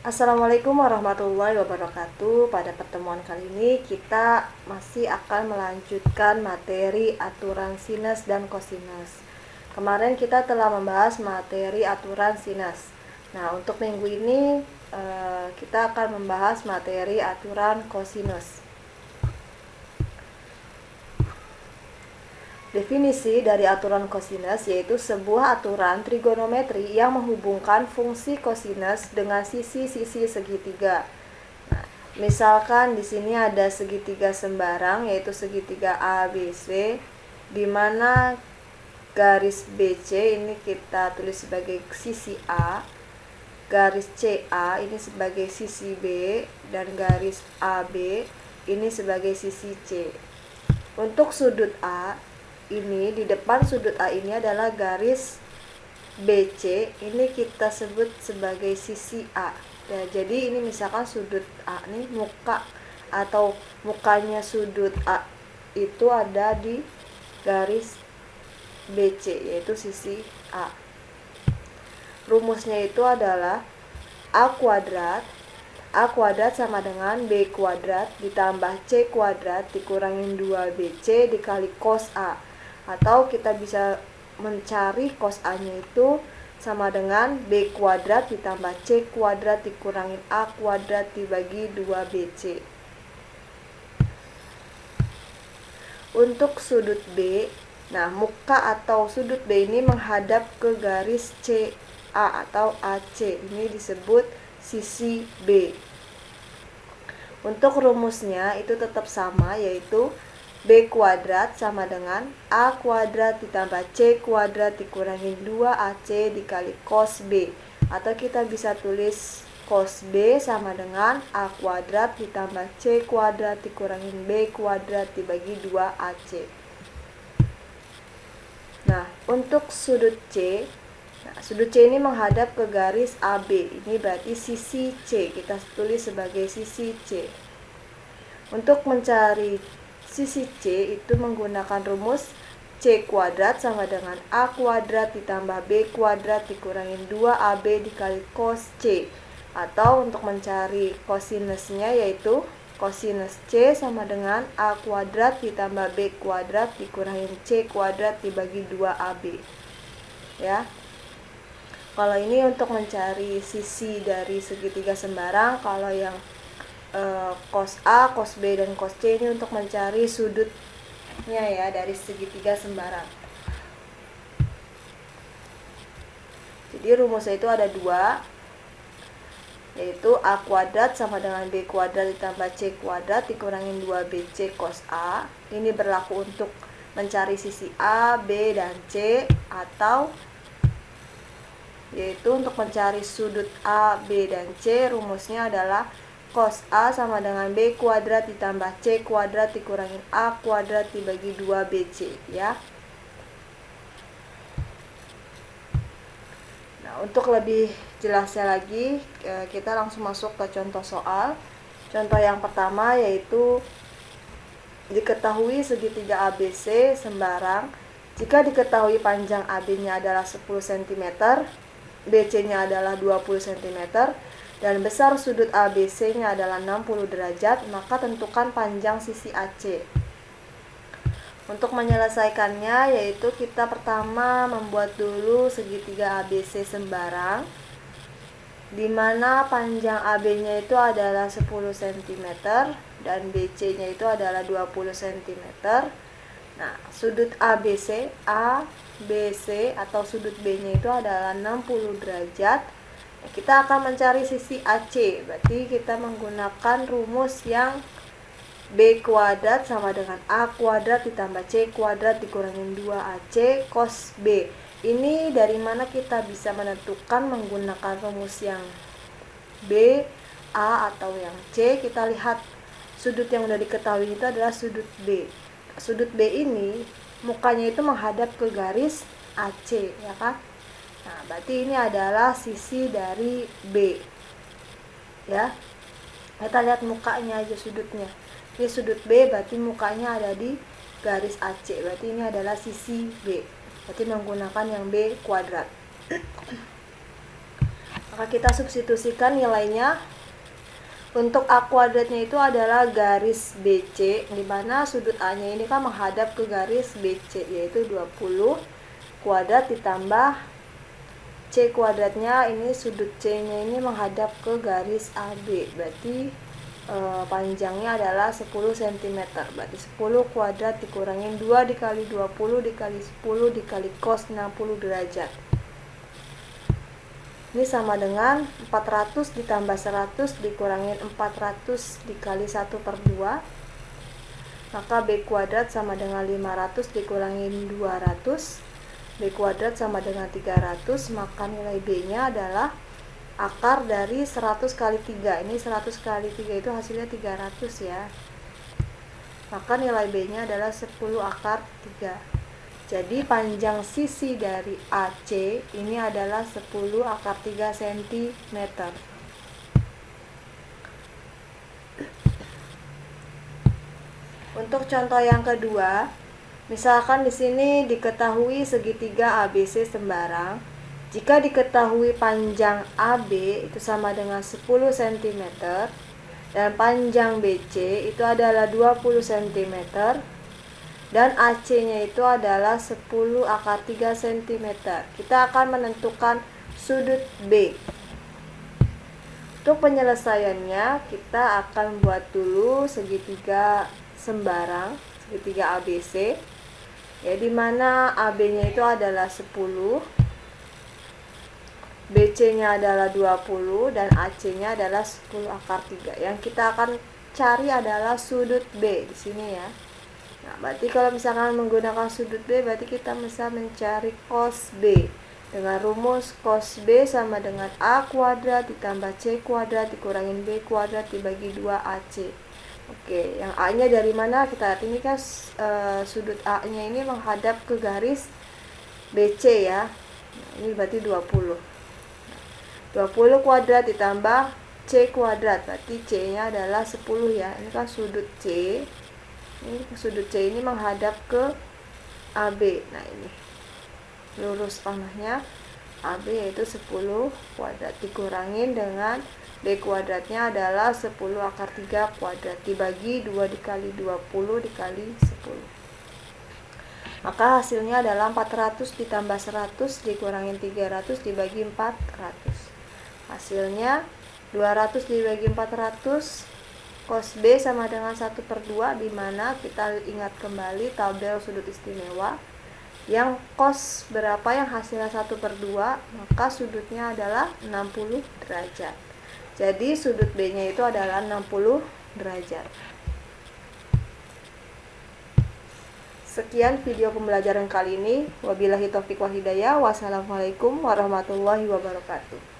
Assalamualaikum warahmatullahi wabarakatuh. Pada pertemuan kali ini kita masih akan melanjutkan materi aturan sinus dan kosinus. Kemarin kita telah membahas materi aturan sinus. Nah, untuk minggu ini kita akan membahas materi aturan kosinus. Definisi dari aturan kosinus yaitu sebuah aturan trigonometri yang menghubungkan fungsi kosinus dengan sisi-sisi segitiga. Nah, misalkan di sini ada segitiga sembarang yaitu segitiga ABC, di mana garis BC ini kita tulis sebagai sisi A, garis CA ini sebagai sisi B, dan garis AB ini sebagai sisi C. Untuk sudut A ini, di depan sudut A ini adalah garis BC, ini kita sebut sebagai sisi A. Ya, jadi ini misalkan sudut A nih, muka atau mukanya sudut A itu ada di garis BC, yaitu sisi A. Rumusnya itu adalah A kuadrat sama dengan B kuadrat ditambah C kuadrat dikurangin 2BC dikali cos A. Atau kita bisa mencari cos A-nya itu sama dengan B kuadrat ditambah C kuadrat dikurangin A kuadrat dibagi 2BC. Untuk sudut B, nah muka atau sudut B ini menghadap ke garis CA atau AC, ini disebut sisi B. Untuk rumusnya itu tetap sama, yaitu B kuadrat sama dengan A kuadrat ditambah C kuadrat dikurangin 2AC dikali cos B. Atau kita bisa tulis cos B sama dengan A kuadrat ditambah C kuadrat dikurangin B kuadrat dibagi 2AC. Nah, untuk sudut C, sudut C ini menghadap ke garis AB. Ini berarti sisi C, kita tulis sebagai sisi C. Untuk mencari sisi C itu menggunakan rumus C kuadrat sama dengan A kuadrat ditambah B kuadrat dikurangin 2AB dikali cos C. Atau untuk mencari kosinusnya yaitu kosinus C sama dengan A kuadrat ditambah B kuadrat dikurangin C kuadrat dibagi 2AB. Ya. Kalau ini untuk mencari sisi dari segitiga sembarang, kalau yang cos A, cos B, dan cos C ini untuk mencari sudutnya ya dari segitiga sembarang. Jadi rumusnya itu ada dua, yaitu A kuadrat sama dengan B kuadrat ditambah C kuadrat dikurangin 2BC cos A. Ini berlaku untuk mencari sisi A, B, dan C, atau yaitu untuk mencari sudut A, B, dan C, rumusnya adalah cos A sama dengan B kuadrat ditambah C kuadrat dikurangin A kuadrat dibagi 2BC ya. Nah, untuk lebih jelasnya lagi kita langsung masuk ke contoh soal. Contoh yang pertama yaitu diketahui segitiga ABC sembarang jika diketahui panjang AB-nya adalah 10 cm, BC-nya adalah 20 cm, dan besar sudut ABC-nya adalah 60 derajat, maka tentukan panjang sisi AC. Untuk menyelesaikannya yaitu kita pertama membuat dulu segitiga ABC sembarang, di mana panjang AB-nya itu adalah 10 cm dan BC-nya itu adalah 20 cm. Nah, sudut ABC, ABC atau sudut B-nya itu adalah 60 derajat. Kita akan mencari sisi AC, berarti kita menggunakan rumus yang B kuadrat sama dengan A kuadrat ditambah C kuadrat dikurangin 2AC cos B. Ini dari mana kita bisa menentukan menggunakan rumus yang B, A, atau yang C? Kita lihat sudut yang sudah diketahui itu adalah sudut B. Sudut B ini mukanya itu menghadap ke garis AC, ya kan? Nah, berarti ini adalah sisi dari B. Ya. Kita lihat mukanya aja sudutnya. Ini sudut B, berarti mukanya ada di garis AC. Berarti ini adalah sisi B. Berarti menggunakan yang B kuadrat. Maka kita substitusikan nilainya. Untuk A kuadratnya itu adalah garis BC, di mana sudut A-nya ini kan menghadap ke garis BC, yaitu 20 kuadrat ditambah C kuadratnya, ini sudut C-nya ini menghadap ke garis AB, berarti panjangnya adalah 10 cm. Berarti 10 kuadrat dikurangin 2 dikali 20 dikali 10 dikali cos 60 derajat. Ini sama dengan 400 ditambah 100 dikurangin 400 dikali 1/2. Maka B kuadrat sama dengan 500 dikurangin 200. B kuadrat sama dengan 300. Maka nilai B-nya adalah akar dari 100 kali 3. Ini 100 kali 3 itu hasilnya 300 ya. Maka nilai B-nya adalah 10 akar 3. Jadi panjang sisi dari AC ini adalah 10 akar 3 cm. Untuk contoh yang kedua, misalkan di sini diketahui segitiga ABC sembarang. Jika diketahui panjang AB itu sama dengan 10 cm dan panjang BC itu adalah 20 cm. Dan AC-nya itu adalah 10 akar 3 cm. Kita akan menentukan sudut B. Untuk penyelesaiannya, kita akan buat dulu segitiga sembarang, segitiga ABC. Ya, di mana AB-nya itu adalah 10, BC-nya adalah 20, dan AC-nya adalah 10 akar 3. Yang kita akan cari adalah sudut B di sini ya. Nah, berarti kalau misalkan menggunakan sudut B, berarti kita bisa mencari cos B. Dengan rumus cos B sama dengan A kuadrat ditambah C kuadrat dikurangin B kuadrat dibagi 2 AC. Oke, yang A-nya dari mana? Kita lihat ini kan sudut A-nya ini menghadap ke garis BC ya. Nah, ini berarti 20. 20 kuadrat ditambah C kuadrat, berarti C-nya adalah 10 ya. Ini kan sudut C. Ini sudut C ini menghadap ke AB. Nah, ini lurus panahnya AB yaitu 10 kuadrat dikurangin dengan B kuadratnya adalah 10 akar 3 kuadrat dibagi 2 dikali 20 dikali 10. Maka hasilnya adalah 400 ditambah 100 dikurangin 300 dibagi 400. Hasilnya 200 dibagi 400, cos B sama dengan 1/2, di mana kita ingat kembali tabel sudut istimewa. Yang cos berapa yang hasilnya 1/2, maka sudutnya adalah 60 derajat. Jadi sudut B-nya itu adalah 60 derajat. Sekian video pembelajaran kali ini. Wabillahi taufiq wal hidayah. Wassalamualaikum warahmatullahi wabarakatuh.